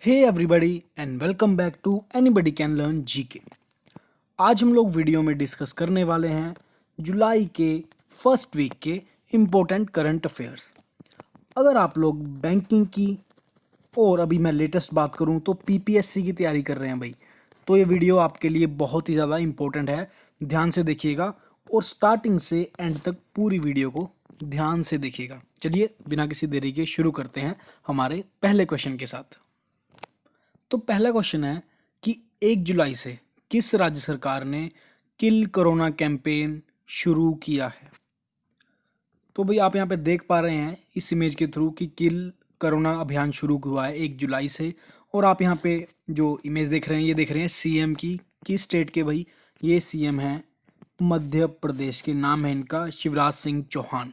Hey everybody and welcome back to anybody can learn GK. आज हम लोग video में डिस्कस करने वाले हैं जुलाई के फर्स्ट वीक के इम्पोर्टेंट करंट अफेयर्स। अगर आप लोग बैंकिंग की और अभी मैं लेटेस्ट बात करूं तो पीपीएससी की तैयारी कर रहे हैं भाई, तो ये वीडियो आपके लिए बहुत ही ज़्यादा इम्पोर्टेंट है। ध्यान से देखिएगा और स्टार्टिंग से एंड तक पूरी वीडियो को ध्यान से देखिएगा। चलिए बिना किसी देरी के शुरू करते हैं हमारे पहले क्वेश्चन के साथ। तो पहला क्वेश्चन है कि 1 जुलाई से किस राज्य सरकार ने किल कोरोना कैंपेन शुरू किया है। तो भाई आप यहाँ पे देख पा रहे हैं इस इमेज के थ्रू कि किल कोरोना अभियान शुरू हुआ है 1 जुलाई से। और आप यहाँ पे जो इमेज देख रहे हैं ये देख रहे हैं सीएम की, किस स्टेट के भाई, ये सीएम है मध्य प्रदेश के, नाम है इनका शिवराज सिंह चौहान।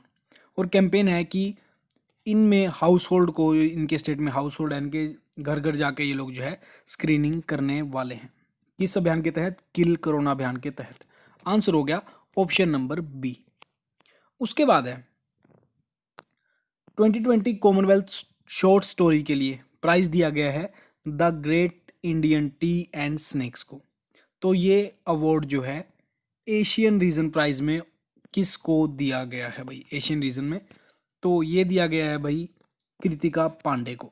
और कैंपेन है कि इनमें हाउस होल्ड को, इनके स्टेट में हाउस होल्ड है, इनके घर घर जाके ये लोग जो है स्क्रीनिंग करने वाले हैं। किस अभियान के तहत? किल कोरोना अभियान के तहत। आंसर हो गया ऑप्शन नंबर बी। उसके बाद है 2020 कॉमनवेल्थ शॉर्ट स्टोरी के लिए प्राइज दिया गया है the great Indian T and snacks को। तो ये अवार्ड जो है एशियन रीजन प्राइज में किसको दिया गया है भाई? एशियन रीजन में तो ये दिया गया है भाई कृतिका पांडे को।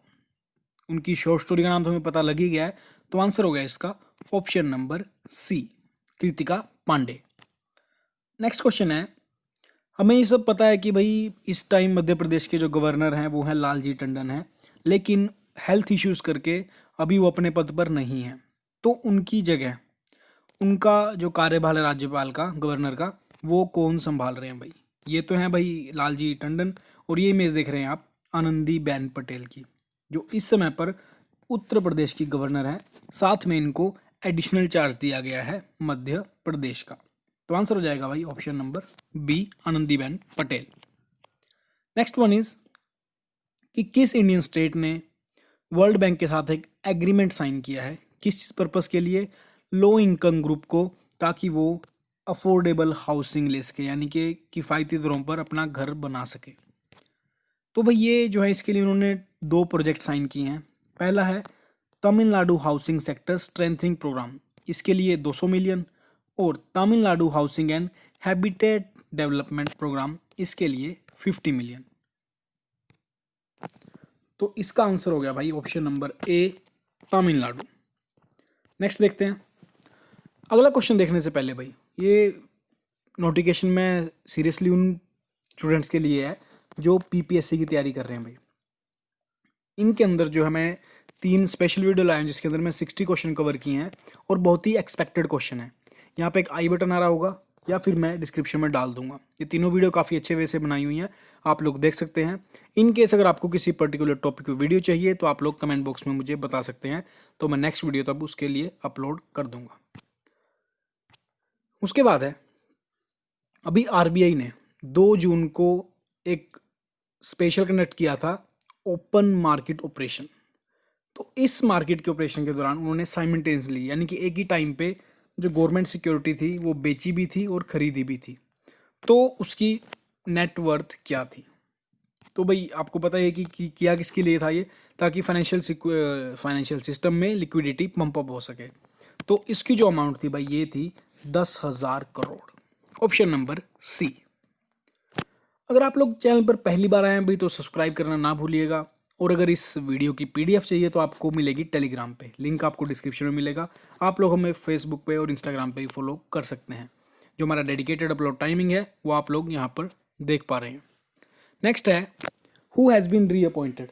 उनकी शॉर्ट स्टोरी का नाम तो हमें पता लग ही गया है, तो आंसर हो गया इसका option number C, Kritika Pandey. Next question है, हमें ये सब पता है कि भाई इस टाइम मध्य प्रदेश के जो गवर्नर हैं वो हैं लालजी टंडन हैं, लेकिन हेल्थ इश्यूज करके अभी वो अपने पद पर नहीं हैं। तो उनकी जगह उनका जो कार्यभार है राज्यपाल का, गवर्नर का, वो कौन संभाल रहे हैं भाई? ये तो हैं भाई लालजी टंडन, और ये इमेज देख रहे हैं आप आनंदीबेन पटेल की, जो इस समय पर उत्तर प्रदेश की गवर्नर है। साथ में इनको एडिशनल चार्ज दिया गया है मध्य प्रदेश का। तो आंसर हो जाएगा भाई option number B, Anandiben Patel. Next one is कि किस इंडियन स्टेट ने वर्ल्ड बैंक के साथ एक एग्रीमेंट साइन किया है, किस पर्पस के लिए? लो इनकम ग्रुप को, ताकि वो अफोर्डेबल हाउसिंग ले सके, यानी कि किफ़ायती दरों पर अपना घर बना सके। तो भाई ये जो है इसके लिए उन्होंने 2 प्रोजेक्ट साइन किए हैं। पहला है Tamil Nadu housing sector strengthening programme, इसके लिए 200 मिलियन, और Tamil Nadu housing and habitat development programme, इसके लिए 50 मिलियन। तो इसका आंसर हो गया भाई option number A, Tamil Nadu. Next देखते हैं। अगला क्वेश्चन देखने से पहले भाई, ये नोटिफिकेशन में सीरियसली उन स्टूडेंट्स के लिए है जो पीपीएससी की तैयारी कर रहे हैं भाई। इनके अंदर जो हमें 3 स्पेशल वीडियो लाए हैं जिसके अंदर मैं 60 क्वेश्चन कवर किए हैं, और बहुत ही एक्सपेक्टेड क्वेश्चन है। यहाँ पे एक आई बटन आ रहा होगा या फिर मैं डिस्क्रिप्शन में डाल दूंगा। ये तीनों वीडियो काफ़ी अच्छे वे से बनाई हुई हैं, आप लोग देख सकते हैं। इन केस अगर आपको किसी पर्टिकुलर टॉपिक पे वीडियो चाहिए तो आप लोग कमेंट बॉक्स में मुझे बता सकते हैं, तो मैं नेक्स्ट वीडियो तब उसके लिए अपलोड कर दूंगा। उसके बाद है, अभी आरबीआई ने 2 जून को एक स्पेशल कंडक्ट किया था ओपन मार्केट ऑपरेशन। तो इस मार्केट के ऑपरेशन के दौरान उन्होंने साइमल्टेनियसली, यानी कि एक ही टाइम पे जो गवर्नमेंट सिक्योरिटी थी वो बेची भी थी और खरीदी भी थी। तो उसकी नेटवर्थ क्या थी? तो भाई आपको पता है कि किया किसके लिए था ये, ताकि फाइनेंशियल सिस्टम में लिक्विडिटी पंप अप हो सके। तो इसकी जो अमाउंट थी भाई ये थी 10,000 करोड़। ऑप्शन नंबर सी। अगर आप लोग चैनल पर पहली बार आए हैं भाई तो सब्सक्राइब करना ना भूलिएगा। और अगर इस वीडियो की पीडीएफ चाहिए तो आपको मिलेगी टेलीग्राम पे, लिंक आपको डिस्क्रिप्शन में मिलेगा। आप लोग हमें फेसबुक पे और इंस्टाग्राम पे भी फॉलो कर सकते हैं। जो हमारा डेडिकेटेड अपलोड टाइमिंग है वो आप लोग यहाँ पर देख पा रहे हैं। नेक्स्ट है, who has been reappointed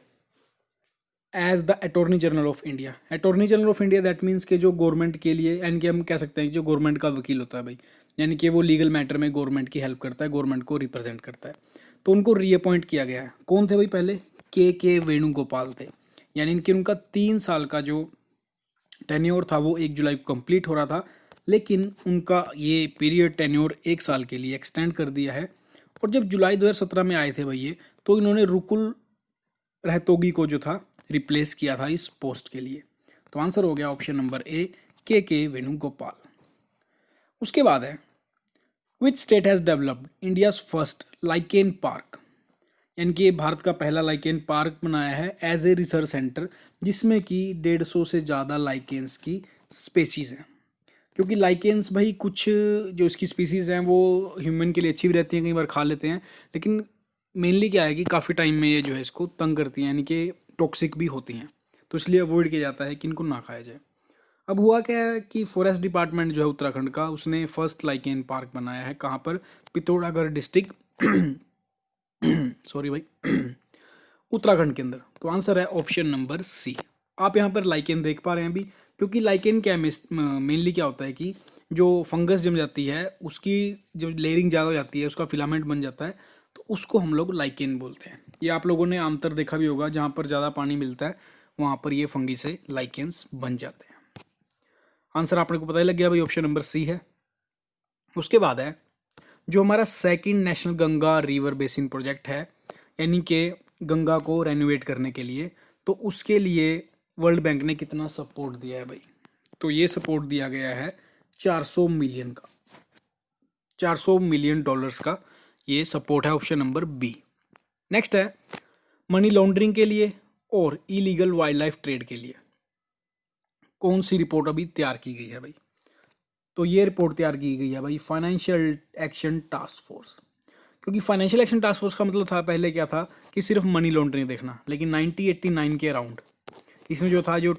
as the attorney general of India. Attorney general of India that means के जो गवर्नमेंट के लिए, यानी कि हम कह सकते हैं जो गवर्नमेंट का वकील होता है भाई, यानी कि वो लीगल मैटर में गवर्नमेंट की हेल्प करता है, गवर्नमेंट को रिप्रेजेंट करता है। तो उनको रीअपॉइंट किया गया है। कौन थे भाई? पहले के वेणुगोपाल थे, यानी इनके उनका 3 साल का जो टेन्योर था वो 1 जुलाई को कंप्लीट हो रहा था, लेकिन उनका ये पीरियड टेन्योर 1 साल के लिए एक्सटेंड कर दिया है। और जब जुलाई 2017 में आए थे भाई ये, तो इन्होंने रुकुल रहतोगी को जो था रिप्लेस किया था इस पोस्ट के लिए। तो आंसर हो गया ऑप्शन नंबर ए, के वेणुगोपाल। उसके बाद है, which state has developed India's first lichen park. यानी कि भारत का पहला लाइकेन पार्क बनाया है एज ए रिसर्च सेंटर, जिसमें कि 150 से ज़्यादा लाइकेन्स की स्पेसीज़ हैं। क्योंकि लाइकेन्स भाई कुछ जो इसकी स्पीसीज़ हैं वो ह्यूमन के लिए अच्छी भी रहती हैं, कई बार खा लेते हैं, लेकिन मेनली क्या है कि काफ़ी टाइम में ये जो है इसको तंग करती हैं, यानी कि टॉक्सिक भी होती हैं, तो इसलिए अवॉइड किया जाता है कि इनको ना खाया जाए। अब हुआ क्या है कि फॉरेस्ट डिपार्टमेंट जो है उत्तराखंड का, उसने फर्स्ट लाइकेन पार्क बनाया है। कहाँ पर? पिथौरागढ़ डिस्ट्रिक्ट सॉरी भाई उत्तराखंड के अंदर। तो आंसर है ऑप्शन नंबर सी। आप यहाँ पर लाइकेन देख पा रहे हैं अभी, क्योंकि लाइकेन क्या मेनली क्या होता है कि जो फंगस जम जाती है उसकी जब लेयरिंग ज़्यादा हो जाती है, उसका फिलामेंट बन जाता है, तो उसको हम लोग लाइकेन बोलते हैं। ये आप लोगों ने आमतौर देखा भी होगा, जहाँ पर ज़्यादा पानी मिलता है वहाँ पर ये फंगी से लाइकेन्स बन जाते हैं। आंसर आपने को पता ही लग गया भाई, ऑप्शन नंबर सी है। उसके बाद है जो हमारा second national Ganga river basin project है, यानी कि गंगा को रेनोवेट करने के लिए, तो उसके लिए वर्ल्ड बैंक ने कितना सपोर्ट दिया है भाई? तो ये सपोर्ट दिया गया है 400 मिलियन का, 400 मिलियन डॉलर्स का ये सपोर्ट है, ऑप्शन नंबर बी। नेक्स्ट है मनी लॉन्ड्रिंग के लिए और इलीगल वाइल्ड लाइफ ट्रेड के लिए कौन सी रिपोर्ट अभी तैयार की गई है भाई? तो ये रिपोर्ट तैयार की गई है भाई फाइनेंशियल एक्शन टास्क फोर्स। क्योंकि फाइनेंशियल एक्शन टास्क फोर्स का मतलब था, पहले क्या था कि सिर्फ मनी लॉन्ड्रिंग देखना, लेकिन 1989 के अराउंड इसमें जो था, जो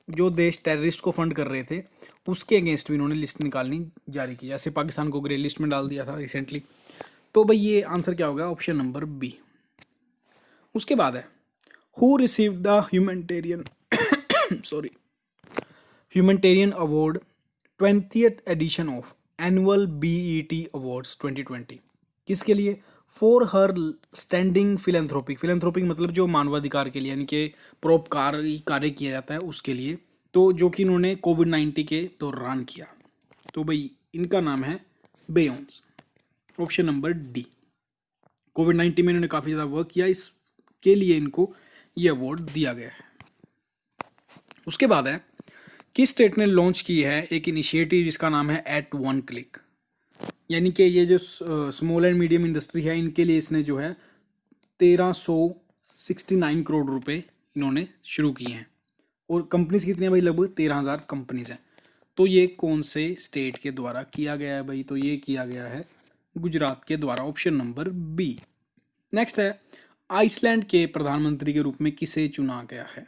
जो देश टेररिस्ट को फंड कर रहे थे उसके अगेंस्ट भी इन्होंने लिस्ट निकालनी जारी की, जैसे पाकिस्तान को ग्रे लिस्ट में डाल दिया था रिसेंटली। तो भाई ये आंसर क्या होगा? Option number B. उसके बाद है who receive the humanitarian sorry humanitarian award 20th edition of annual BET awards 2020 किसके लिए? फॉर हर स्टैंडिंग फिलेंथ्रोपिक मतलब जो मानवाधिकार के लिए, यानी कि परोपकारी कार्य किया जाता है उसके लिए, तो जो कि इन्होंने कोविड-19 के दौरान किया। तो भाई इनका नाम है बेयोंस, ऑप्शन नंबर डी। कोविड-19 में इन्होंने काफ़ी ज़्यादा वर्क किया, इसके लिए इनको ये अवार्ड दिया गया है। उसके बाद है किस स्टेट ने लॉन्च की है एक इनिशिएटिव जिसका नाम है एट वन क्लिक, यानी कि ये जो स्मॉल एंड मीडियम इंडस्ट्री है इनके लिए इसने जो है 1369 करोड़ रुपए इन्होंने शुरू किए हैं। और कंपनीज कितनी है भाई? लगभग 13,000 कंपनीज हैं। तो ये कौन से स्टेट के द्वारा किया गया है भाई? तो ये किया गया है गुजरात के द्वारा, ऑप्शन नंबर बी। नेक्स्ट है आइसलैंड के प्रधानमंत्री के रूप में किसे चुना गया है?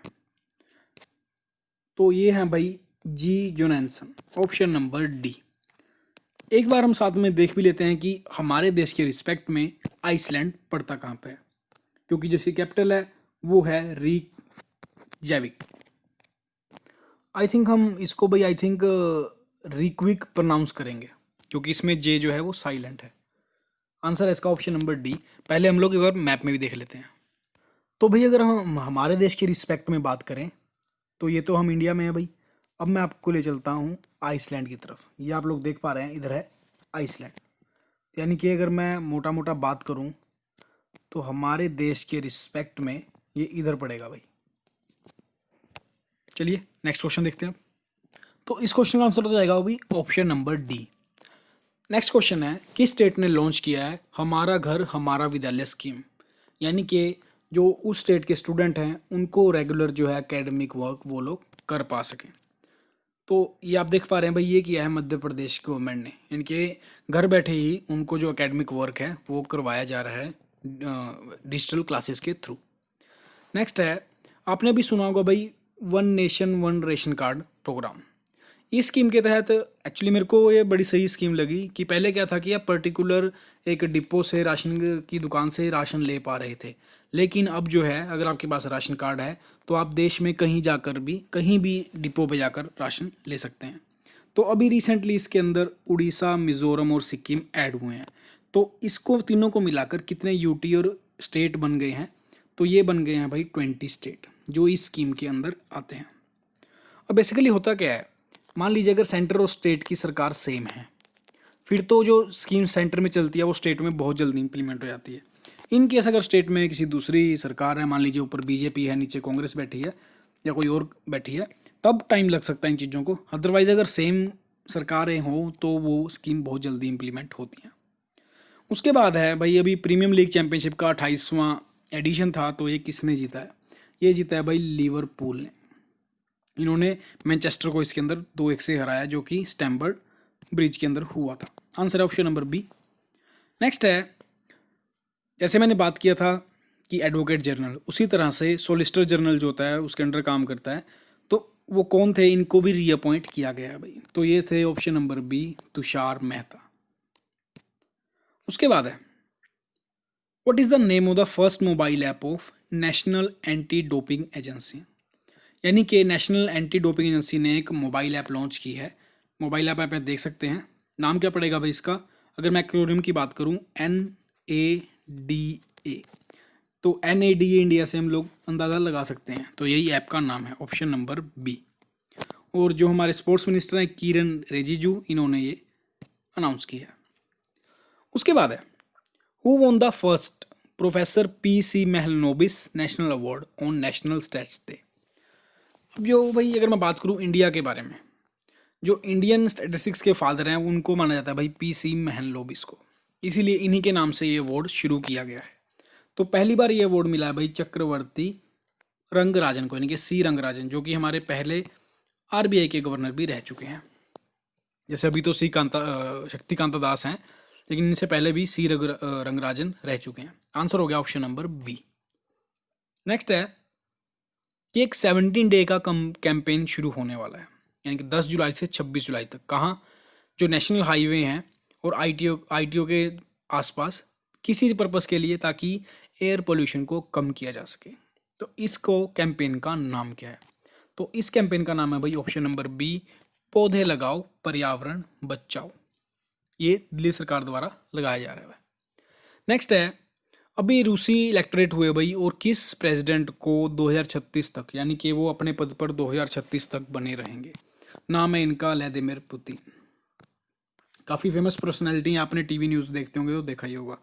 तो ये है भाई जी जोनासन, ऑप्शन नंबर डी। एक बार हम साथ में देख भी लेते हैं कि हमारे देश के रिस्पेक्ट में आइसलैंड पड़ता कहाँ पे है, क्योंकि जो इसकी कैपिटल है वो है रिकजैविक। आई थिंक हम इसको भाई रिक्विक प्रोनाउंस करेंगे, क्योंकि इसमें जे जो है वो साइलेंट है। आंसर है इसका ऑप्शन नंबर डी। पहले हम लोग एक बार मैप में भी देख लेते हैं। तो भाई अगर हम हमारे देश की रिस्पेक्ट में बात करें तो ये तो हम इंडिया में है भाई। अब मैं आपको ले चलता हूँ आइसलैंड की तरफ। ये आप लोग देख पा रहे हैं, इधर है आइसलैंड। यानी कि अगर मैं मोटा मोटा बात करूँ तो हमारे देश के रिस्पेक्ट में ये इधर पड़ेगा भाई। चलिए नेक्स्ट क्वेश्चन देखते हैं। तो इस क्वेश्चन का आंसर हो जाएगा भाई option number D. Next question है किस स्टेट ने लॉन्च किया है हमारा घर हमारा विद्यालय स्कीम, यानी कि जो उस स्टेट के स्टूडेंट हैं उनको रेगुलर जो है एकेडमिक वर्क वो लोग कर पा सकें। तो ये आप देख पा रहे हैं भाई, ये किया है मध्य प्रदेश गवर्नमेंट ने, यानी कि घर बैठे ही उनको जो एकेडमिक वर्क है वो करवाया जा रहा है डिजिटल क्लासेस के थ्रू। नेक्स्ट है आपने भी सुना होगा भाई one nation one ration card programme. इस स्कीम के तहत एक्चुअली मेरे को ये बड़ी सही स्कीम लगी कि पहले क्या था कि आप पर्टिकुलर एक डिपो से राशन की दुकान से राशन ले पा रहे थे, लेकिन अब जो है अगर आपके पास राशन कार्ड है तो आप देश में कहीं जाकर भी कहीं भी डिपो पे जाकर राशन ले सकते हैं। तो अभी रिसेंटली इसके अंदर उड़ीसा, मिज़ोरम और सिक्किम ऐड हुए हैं। तो इसको तीनों को मिलाकर कितने यूटी और स्टेट बन गए हैं? तो ये बन गए हैं भाई 20 स्टेट जो इस स्कीम के अंदर आते हैं। अब बेसिकली होता क्या है, मान लीजिए अगर सेंटर और स्टेट की सरकार सेम है, फिर तो जो स्कीम सेंटर में चलती है वो स्टेट में बहुत जल्दी इंप्लीमेंट हो जाती है। इन केस अगर स्टेट में किसी दूसरी सरकार है, मान लीजिए ऊपर बीजेपी है नीचे कांग्रेस बैठी है या कोई और बैठी है, तब टाइम लग सकता है इन चीज़ों को। अदरवाइज अगर सेम सरकारें हों तो वो स्कीम बहुत जल्दी इंप्लीमेंट होती हैं। उसके बाद है भाई अभी प्रीमियम लीग चैंपियनशिप का 28वां एडिशन था तो ये किसने जीता है? ये जीता है भाई लिवरपूल ने। इन्होंने मैनचेस्टर को इसके अंदर 2-1 से हराया, जो कि स्टैमफोर्ड ब्रिज के अंदर हुआ था। आंसर है ऑप्शन नंबर बी। नेक्स्ट है, जैसे मैंने बात किया था कि एडवोकेट जनरल, उसी तरह से सोलिसिटर जनरल जो होता है उसके अंडर काम करता है। तो वो कौन थे? इनको भी रीअपॉइंट किया गया है भाई। तो ये थे option number B, Tushar Mehta. उसके बाद है, what is the name of the first mobile app of National Anti Doping Agency? यानी कि नेशनल एंटी डोपिंग एजेंसी ने एक मोबाइल ऐप लॉन्च की है। मोबाइल ऐप आप देख सकते हैं। नाम क्या पड़ेगा भाई इसका? अगर मैं एक्रोनिम की बात करूं, NADA, तो NADA इंडिया से हम लोग अंदाज़ा लगा सकते हैं। तो यही ऐप का नाम है, ऑप्शन नंबर बी। और जो हमारे स्पोर्ट्स मिनिस्टर हैं किरण रिजिजू, इन्होंने ये अनाउंस किया है। उसके बाद है, who won the first professor PC Mahalanobis national award on national stats day? अब जो भाई अगर मैं बात करूं इंडिया के बारे में, जो इंडियन स्टैटिस्टिक्स के फादर हैं उनको माना जाता है भाई PC महलनोबिस को, इसीलिए इन्हीं के नाम से ये अवार्ड शुरू किया गया है। तो पहली बार ये अवार्ड मिला है भाई चक्रवर्ती रंगराजन को, यानी कि C रंगराजन, जो कि हमारे पहले RBI के गवर्नर भी रह चुके हैं। जैसे अभी तो शक्तिकांता दास हैं, लेकिन इनसे पहले भी रंगराजन रह चुके हैं। आंसर हो गया ऑप्शन नंबर बी। नेक्स्ट है कि एक 17 डे का कैंपेन शुरू होने वाला है, यानी कि 10 जुलाई से 26 जुलाई तक। कहाँ? जो नेशनल हाईवे हैं और ITO के आसपास, किसी पर्पस के लिए, ताकि एयर पोल्यूशन को कम किया जा सके। तो इसको कैंपेन का नाम क्या है? तो इस कैंपेन का नाम है भाई ऑप्शन नंबर बी, पौधे लगाओ पर्यावरण बचाओ। ये दिल्ली सरकार द्वारा लगाया जा रहा है। नेक्स्ट है, अभी रूसी इलेक्टोरेट हुए भाई, और किस प्रेसिडेंट को 2036 तक, यानी कि वो अपने पद पर 2036 तक बने रहेंगे? नाम है इनका व्लादिमीर पुतिन। काफ़ी फेमस पर्सनैलिटी, आपने टीवी न्यूज़ देखते होंगे तो देखा ही होगा।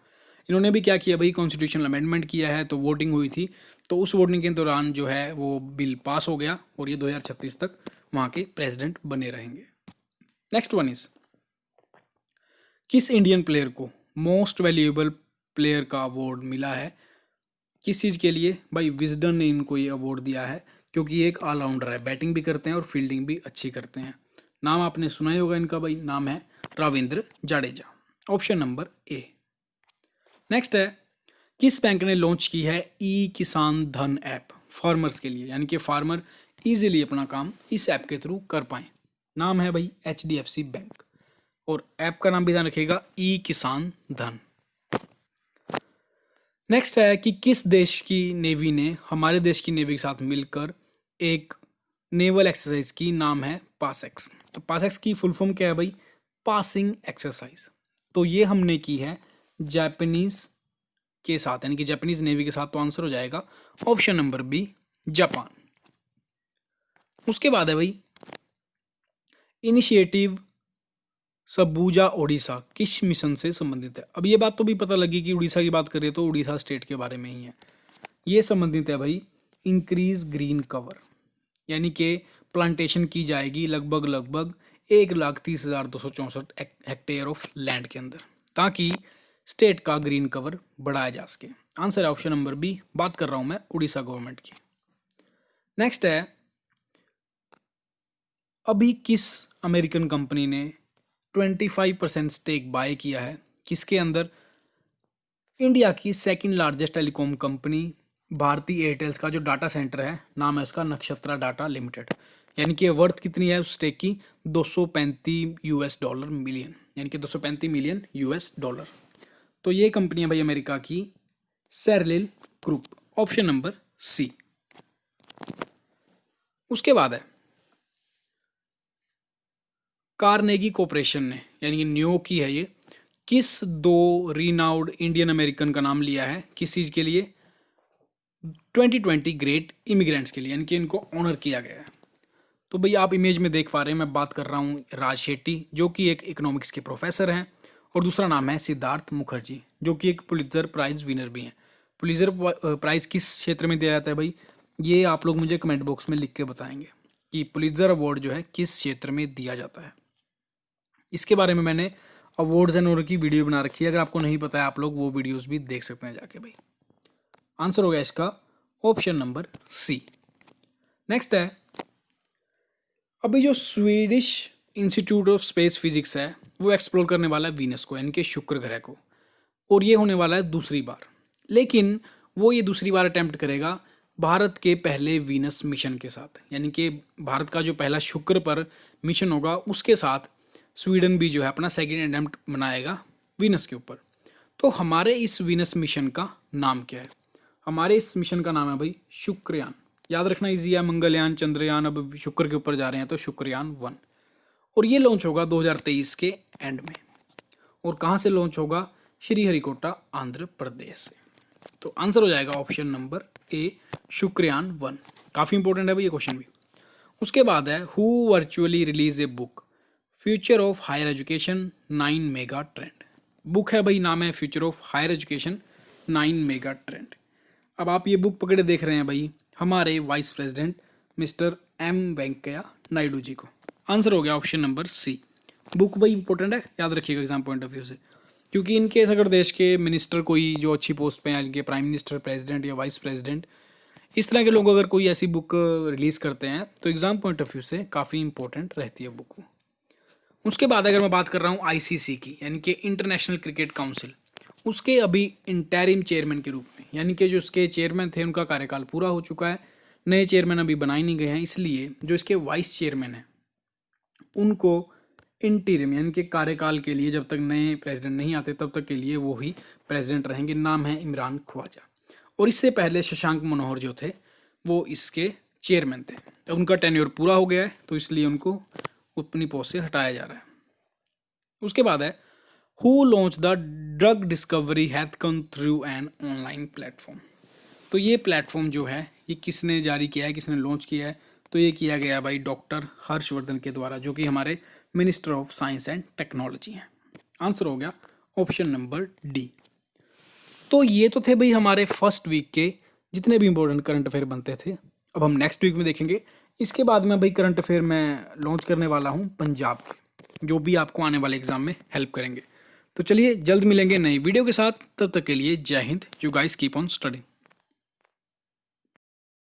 इन्होंने भी क्या किया भाई, कॉन्स्टिट्यूशनल अमेंडमेंट किया है। तो वोटिंग हुई थी, तो उस वोटिंग के दौरान जो है वो बिल पास हो गया, और ये 2036 तक वहाँ के प्रेसिडेंट बने रहेंगे। नेक्स्ट वन इज, किस इंडियन प्लेयर को मोस्ट वैल्यूएबल प्लेयर का अवार्ड मिला है? किस चीज़ के लिए? भाई विजडन ने इनको ये अवार्ड दिया है, क्योंकि ये एक ऑलराउंडर है, बैटिंग भी करते हैं और फील्डिंग भी अच्छी करते हैं। नाम आपने सुना ही होगा इनका भाई, नाम है Ravindra Jadeja, option number A. Next है, किस बैंक ने लॉन्च की है किसान धन ऐप फार्मर्स के लिए, यानी कि फार्मर इजीली अपना काम इस ऐप के थ्रू कर पाए? नाम है भाई HDFC बैंक, और ऐप का नाम भी ध्यान रखिएगा, किसान धन। नेक्स्ट है कि किस देश की नेवी ने हमारे देश की नेवी के साथ मिलकर एक नेवल एक्सरसाइज की, नाम है पासएक्स। तो पासएक्स की फुल फॉर्म क्या है भाई? Passing exercise. तो ये हमने की है जापानीज के साथ, यानी कि जापानीज नेवी के साथ। तो आंसर हो जाएगा ऑप्शन नंबर बी, जापान। उसके बाद है भाई, इनिशिएटिव सबूजा ओडिशा किस मिशन से संबंधित है? अब ये बात तो भी पता लगी कि उड़ीसा की बात करें तो उड़ीसा स्टेट के बारे में ही है। ये संबंधित है भाई इंक्रीज ग्रीन कवर, यानी कि प्लांटेशन की जाएगी लगभग 1,30,264 हेक्टेयर ऑफ लैंड के अंदर, ताकि स्टेट का ग्रीन कवर बढ़ाया जा सके। आंसर है ऑप्शन नंबर बी। बात कर रहा हूं मैं उड़ीसा गवर्नमेंट की। नेक्स्ट है, अभी किस अमेरिकन कंपनी ने 25% स्टेक बाय किया है? किसके अंदर? इंडिया की second largest telecom company Bharti Airtel's का जो डाटा सेंटर है, नाम है इसका नक्षत्रा डाटा लिमिटेड, यानी कि वर्थ कितनी है उस स्टेक की? $235 मिलियन, यानी कि 235 मिलियन $। तो ये कंपनी है भाई अमेरिका की सेरलिल ग्रुप, ऑप्शन नंबर सी। उसके बाद है, कार्नेगी कॉर्पोरेशन ने, यानी कि न्यू की है ये, किस दो रीनाउड इंडियन अमेरिकन का नाम लिया है? किस चीज़ के लिए? 2020 ग्रेट इमिग्रेंट्स के लिए, यानी कि इनको ऑनर किया गया है। तो भाई आप इमेज में देख पा रहे हैं, मैं बात कर रहा हूँ राज शेट्टी, जो कि एक इकोनॉमिक्स के प्रोफेसर हैं, और दूसरा नाम है सिद्धार्थ मुखर्जी, जो कि एक पुलित्जर प्राइज़ विनर भी हैं। पुलित्जर प्राइज़ किस क्षेत्र में दिया जाता है भाई? ये आप लोग मुझे कमेंट बॉक्स में लिख के बताएंगे कि पुलित्जर अवार्ड जो है किस क्षेत्र में दिया जाता है। इसके बारे में मैंने अवार्ड्स एंड ऑनर की वीडियो बना रखी है, अगर आपको नहीं पता है आप लोग वो वीडियोस भी देख सकते हैं जाके भाई। आंसर हो गया इसका ऑप्शन नंबर सी। नेक्स्ट है, अभी जो Swedish institute of space physics है वो एक्सप्लोर करने वाला है वीनस को, यानी कि शुक्र ग्रह को, और ये होने वाला है दूसरी बार। लेकिन वो ये दूसरी बार अटेम्प्ट करेगा भारत के पहले वीनस मिशन के साथ, यानी कि भारत का जो पहला शुक्र पर मिशन होगा उसके साथ स्वीडन भी जो है अपना सेकेंड अटेम्प्ट बनाएगा वीनस के ऊपर। तो हमारे इस वीनस मिशन का नाम क्या है? हमारे इस मिशन का नाम है भाई शुक्रयान। याद रखना इजी है, मंगलयान, चंद्रयान, अब शुक्र के ऊपर जा रहे हैं तो शुक्रयान 1। और ये लॉन्च होगा 2023 के एंड में। और कहाँ से लॉन्च होगा? श्रीहरिकोटा, आंध्र प्रदेश से। तो आंसर हो जाएगा ऑप्शन नंबर ए, शुक्रयान 1। काफ़ी इंपॉर्टेंट है भाई ये क्वेश्चन भी। उसके बाद है, who virtually release a book future of higher education 9 mega trend. Book है भाई, नाम है future of higher education 9 mega trend. अब आप ये बुक पकड़े देख रहे हैं भाई हमारे vice president mister M Venkaiah Naidu ji को। आंसर हो गया ऑप्शन नंबर सी। बुक भाई इंपॉर्टेंट है, याद रखिएगा एग्जाम पॉइंट ऑफ व्यू से, क्योंकि इनकेस अगर देश के मिनिस्टर कोई जो अच्छी पोस्ट पे हैं, इनके प्राइम मिनिस्टर, प्रेसिडेंट या वाइस प्रेसिडेंट, इस तरह के लोग अगर कोई ऐसी बुक रिलीज़ करते हैं तो एग्जाम पॉइंट ऑफ व्यू से काफ़ी इंपॉर्टेंट रहती है बुक। उसके बाद अगर मैं बात कर रहा हूँ आईसीसी की, यानी कि इंटरनेशनल क्रिकेट काउंसिल, उसके अभी इंटरिम चेयरमैन के रूप में, यानी कि जो उसके चेयरमैन थे उनका कार्यकाल पूरा हो चुका है, नए चेयरमैन अभी बनाए नहीं गए हैं, इसलिए जो इसके वाइस चेयरमैन हैं उनको इंटरिम यानी कि कार्यकाल के लिए, जब तक नए प्रेसिडेंट नहीं आते तब तक के लिए वो ही प्रेसिडेंट रहेंगे। नाम है इमरान ख्वाजा। और इससे पहले शशांक मनोहर जो थे वो इसके चेयरमैन थे। अब उनका टेन्योर पूरा हो गया है तो इसलिए उनको अपनी पोस्ट से हटाया जा रहा है। उसके बाद है, who launch the drug discovery hath come through an online platform. तो ये प्लेटफॉर्म जो है ये किसने जारी किया है, किसने लॉन्च किया है? तो ये किया गया भाई डॉक्टर हर्षवर्धन के द्वारा, जो कि हमारे minister of science and technology हैं। आंसर हो गया ऑप्शन नंबर डी। तो ये तो थे भाई हमारे फर्स्ट वीक के जितने भी इंपॉर्टेंट करंट अफेयर बनते थे। अब हम नेक्स्ट वीक में देखेंगे। इसके बाद में भाई करंट अफेयर मैं लॉन्च करने वाला हूँ पंजाब के, जो भी आपको आने वाले एग्जाम में हेल्प करेंगे। तो चलिए जल्द मिलेंगे नई वीडियो के साथ, तब तक के लिए जय Hind. You guys keep on studying.